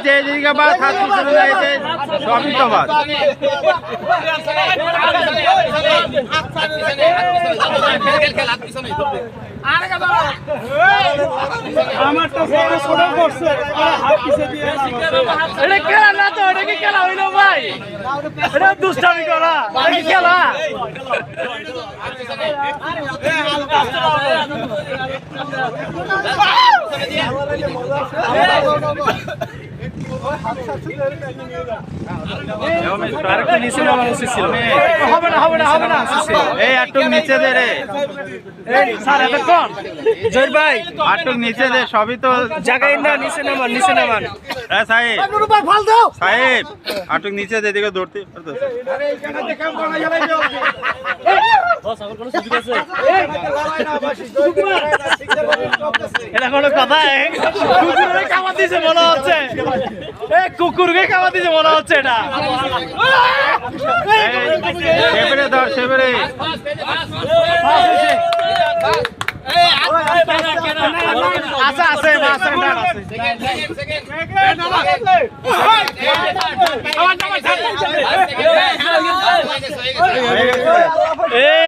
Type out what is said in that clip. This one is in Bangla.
যে দিকে বাদ হাত পিছনে যাইছে সবই তো বাদ। আমার তো ছোট করছে হাত পিছে দিয়ে এটা খেলা না তো, এটা কি খেলা হইলো ভাই? এটা দুষ্টামি করা, এটা কি খেলা? হবে না হবে না হবে না, এই একটু নিচে দে রে স্যার এত কম জয় ভাই, একটু নিচে দে, সবই তো জায়গায় না, নিচে নামান নিচে নামান। সাহেব সাহেব একটু নিচে দে, দিকে ধরতে পারতেছে। এটা কোনো কথা? কুকুরকে খাবার দিয়েছে মনে হচ্ছে, কুকুরকে খাবার দিয়েছে মনে হচ্ছে এটা। সেবরে ধর সেবরে। আচ্ছা আছে আছে।